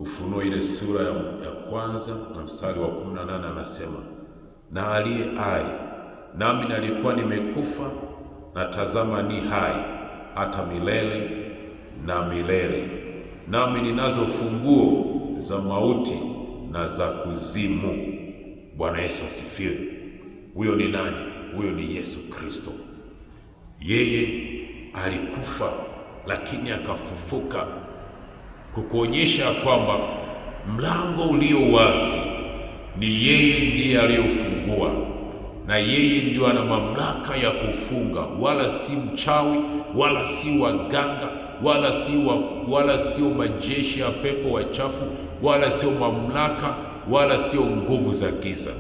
Ufunuo ile sura ya kwanza na mstari wa 18 anasema, na aliye hai, nami nalikuwa nimekufa, na tazama ni hai hata milele na milele, nami ninazo funguo za mauti na za kuzimu. Bwana Yesu asifiwe. Huyo ni nani? Huyo ni Yesu Kristo. Yeye alikufa lakini akafufuka, kukuonyesha kwamba mlango ulio wazi ni yeye ndiye aliyofungua, na yeye ndio ana mamlaka ya kufunga, wala si mchawi, wala si waganga, wala sio majeshi ya pepo wachafu, wala sio mamlaka, wala sio nguvu za giza.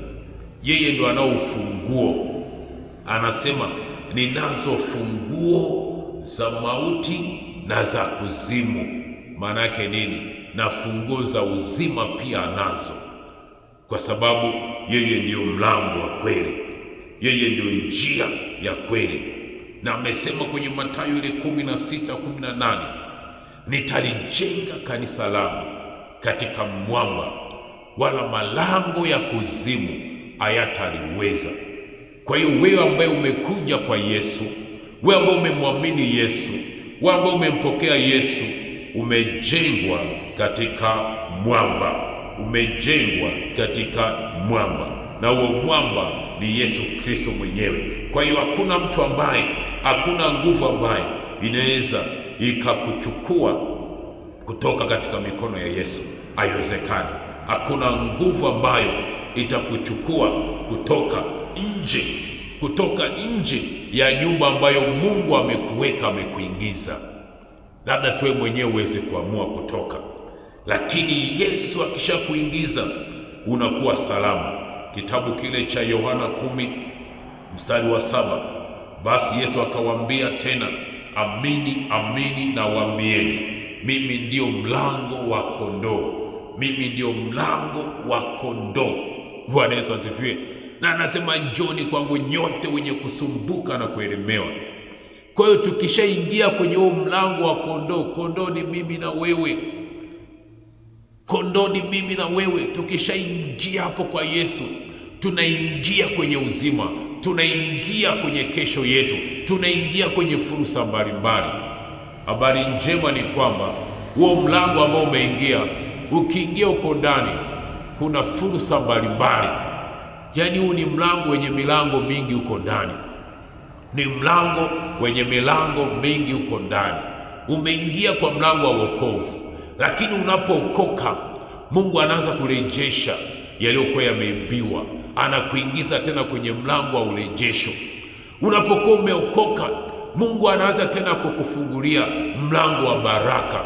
Yeye ndio anao ufunguo. Anasema ninazo funguo za mauti na za kuzimu. Maana yake nini? Na funguo za uzima pia anazo, kwa sababu yeye ndiyo mlango wa kweli, yeye ndiyo njia ya kweli. Na amesema kwenye Mathayo ile 16:18, nitalijenga kanisa langu katika mwamba, wala malango ya kuzimu hayataliweza. Kwa hiyo wewe ambaye umekuja kwa Yesu, wewe ambaye umemwamini Yesu, wewe ambaye umempokea Yesu, umejengwa katika mwamba, umejengwa katika mwamba, na huo mwamba ni Yesu Kristo mwenyewe. Kwa hiyo hakuna mtu ambaye, hakuna nguvu ambaye inaweza ikakuchukua kutoka katika mikono ya Yesu. Haiwezekani. Hakuna nguvu ambayo itakuchukua kutoka nje ya nyumba ambayo Mungu amekuweka, amekuingiza. Labda tuwe mwenyewe uweze kuamua kutoka, lakini Yesu akishakuingiza unakuwa salama. Kitabu kile cha Yohana 10 mstari wa 7, basi Yesu akawaambia tena, amini amini nawaambieni, mimi ndio mlango wa kondoo. Mimi ndio mlango wa kondoo. Bwana Yesu asifiwe. Na anasema njoni kwangu nyote wenye kusumbuka na kuelemewa. Kwa hiyo tukishaingia kwenye huo mlango wa kondoo, kondoo ni mimi na wewe, kondoo ni mimi na wewe. Tukishaingia hapo kwa Yesu, tunaingia kwenye uzima, tunaingia kwenye kesho yetu, tunaingia kwenye fursa mbalimbali. Habari njema ni kwamba huo mlango ambao umeingia, ukiingia uko ndani, kuna fursa mbalimbali. Yaani huu ni mlango wenye milango mingi uko ndani, ni mlango wenye milango mingi uko ndani. Umeingia kwa mlango wa wokovu, lakini unapookoka Mungu anaanza kurejesha yaliyokuwa yameibiwa, anakuingiza tena kwenye mlango wa urejesho. Unapokuwa umeokoka, Mungu anaanza tena kukufungulia mlango wa baraka.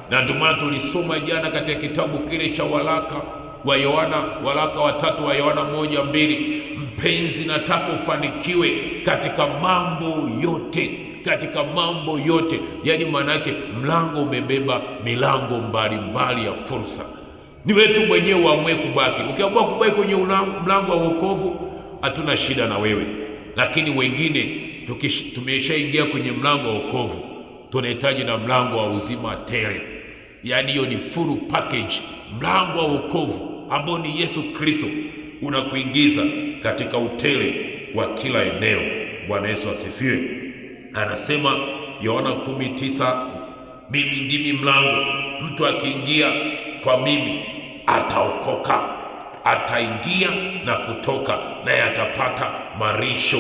Na ndio maana tulisoma jana katika kitabu kile cha waraka wa Yohana, waraka wa 3 wa Yohana 1:2, mpenzi, nataka ufanikiwe katika mambo yote, katika mambo yote. Yaani maana yake mlango umebeba milango mbalimbali ya fursa. Ni wetu mwenyewe uamue kubaki. Ukiamua kubaki kwenye mlango wa wokovu, hatuna shida na wewe. Lakini wengine tumeshaingia kwenye mlango wa wokovu, tunahitaji na mlango wa uzima tele. Yaani hiyo ni full package. Mlango wa wokovu ambao ni Yesu Kristo unakuingiza katika utele wa kila eneo. Bwana Yesu asifiwe. Anasema Yohana 10:9, mimi ndimi mlango, mtu akiingia kwa mimi ataokoka, ataingia na kutoka, naye atapata malisho.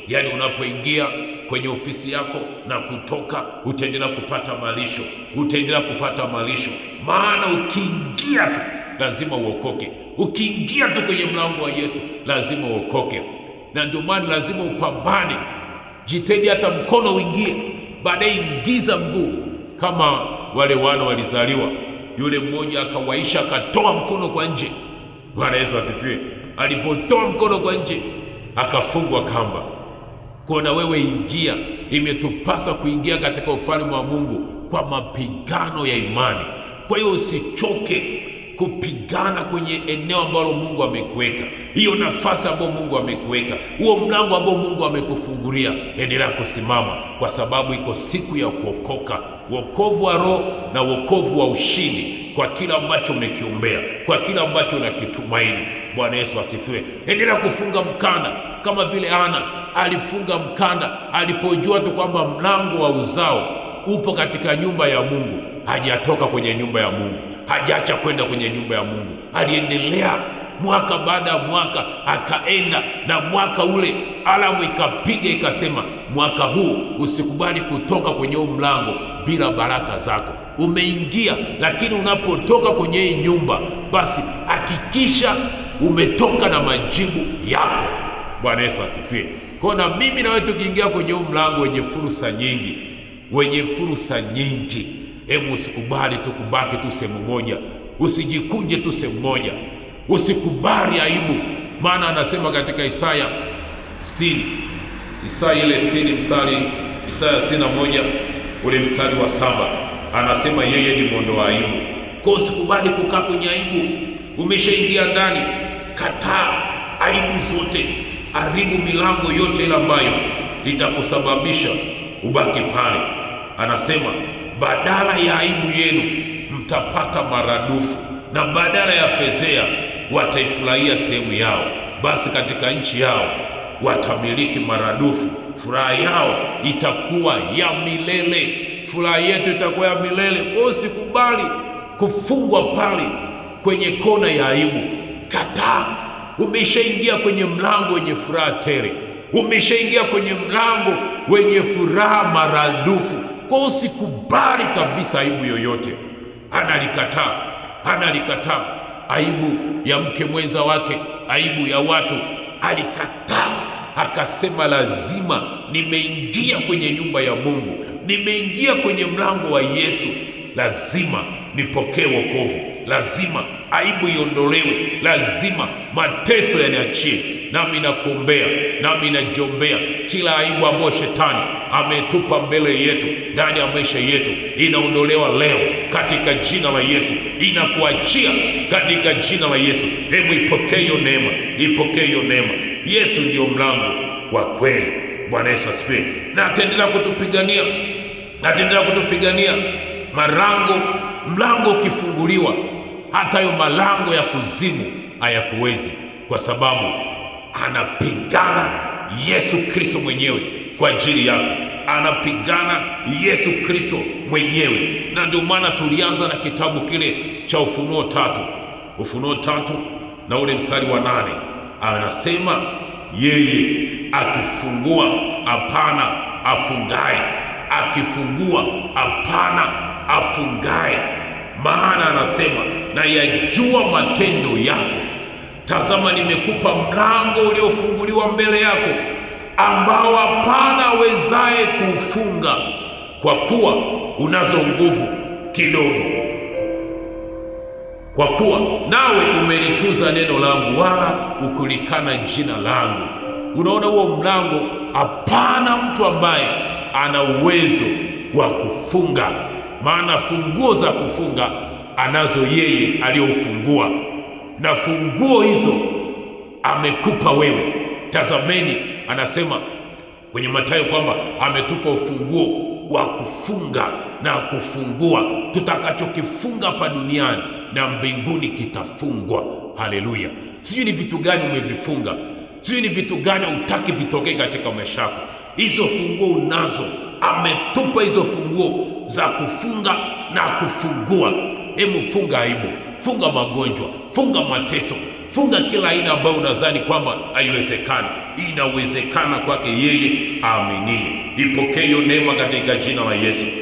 Yaani unapoingia kwenye ofisi yako na kutoka, utaendelea kupata malisho, utaendelea kupata malisho. Maana ukiingia tu lazima uokoke. Ukiingia tu kwenye mlango wa Yesu lazima uokoke. Na ndio maana lazima upambane. Jitahidi hata mkono uingie, baadaye ingiza mguu. Kama wale wana walizaliwa, yule mmoja akawaisha, akatoa mkono kwa nje. Bwana Yesu asifiwe. Alipotoa mkono kwa nje, akafungwa kamba. Kwa na wewe ingia. Imetupasa kuingia katika ufalme wa Mungu kwa mapigano ya imani. Kwa hiyo usichoke kupigana kwenye eneo ambalo Mungu amekuweka, hiyo nafasi ambayo Mungu amekuweka, huo mlango ambao Mungu amekufungulia. Endelea kusimama, kwa sababu iko siku ya kuokoka, wokovu wa roho na wokovu wa ushindi. kwa kila ambacho umekiombea, kwa kila ambacho unakitumaini. Bwana Yesu asifiwe. Endelea kufunga mkanda kama vile Ana alifunga mkanda alipojua tu kwamba mlango wa uzao upo katika nyumba ya Mungu. Hajatoka kwenye nyumba ya Mungu, hajaacha kwenda kwenye nyumba ya Mungu. Aliendelea mwaka baada ya mwaka, akaenda na mwaka ule alamu ikapiga ikasema, mwaka huu usikubali kutoka kwenye huu mlango bila baraka zako. Umeingia, lakini unapotoka kwenye hii nyumba, basi hakikisha umetoka na majibu yako. Bwana Yesu asifiwe. Kwa na mimi na wewe tukiingia kwenye huu mlango wenye fursa nyingi, hebu usikubali tu kubaki tu sehemu moja, usijikunje tu sehemu moja, usikubali aibu. Maana anasema katika Isaya 60, Isaya 61 ule mstari wa 7, anasema yeye ni mwondoa aibu. Kwa usikubali kukaa kwenye aibu. Umeshaingia ndani, kataa aibu zote, haribu milango yote ile ambayo itakusababisha ubaki pale. Anasema badala ya aibu yenu mtapata maradufu, na badala ya fezea wataifurahia sehemu yao. Basi katika nchi yao watamiliki maradufu, furaha yao itakuwa ya milele. Furaha yetu itakuwa ya milele. Usikubali kufungwa pale kwenye kona ya aibu. Kataa. Umeshaingia kwenye mlango wenye furaha tele, umeshaingia kwenye mlango wenye furaha maradufu. Kwa usikubali kabisa aibu yoyote. Analikataa aibu ya mke mwenza wake, aibu ya watu. Alikataa, akasema lazima, nimeingia kwenye nyumba ya Mungu, nimeingia kwenye mlango wa Yesu, lazima nipokee wokovu, lazima aibu iondolewe, lazima mateso yaniachie. Nami nakuombea, nami najiombea kila aibu ambayo shetani ametupa mbele yetu, ndani ya maisha yetu, inaondolewa leo katika jina la Yesu. Inakuachia katika jina la Yesu. Hebu ipokee hiyo neema, ipokee hiyo neema. Yesu ndio mlango wa kweli. Bwana Yesu asifiwe. Na ataendelea kutupigania, mlango ukifunguliwa, hata hayo malango ya kuzimu hayakuwezi, kwa sababu anapigana Yesu Kristo mwenyewe kwa ajili yako. Anapigana Yesu Kristo mwenyewe. Na ndio maana tulianza na kitabu kile cha Ufunuo 3 na ule mstari wa 8, anasema yeye akifungua hapana afungaye, akifungua hapana afungaye. Maana anasema na yajua matendo yako, tazama nimekupa mlango uliofunguliwa mbele yako, ambao hapana awezaye kuufunga, kwa kuwa unazo nguvu kidogo. Kwa kuwa nawe umelitunza neno langu, wala ukulikana jina langu. Unaona huo mlango, hapana mtu ambaye ana uwezo wa kufunga, maana funguo za kufunga anazo yeye aliyoufungua, na funguo hizo amekupa wewe. Tazameni, anasema kwenye Mathayo kwamba ametupa ufunguo wa kufunga na kufungua. Tutakachokifunga hapa duniani na mbinguni kitafungwa. Haleluya! Sijui ni vitu gani umevifunga, sijui ni vitu gani hutaki vitokee katika maisha yako. Hizo funguo unazo, ametupa hizo funguo za kufunga na kufungua. Hebu funga aibu, funga magonjwa, funga mateso, funga kila aina ambayo unadhani kwamba haiwezekani. Inawezekana kwake yeye aaminie. Ipokee hiyo neema katika jina la Yesu.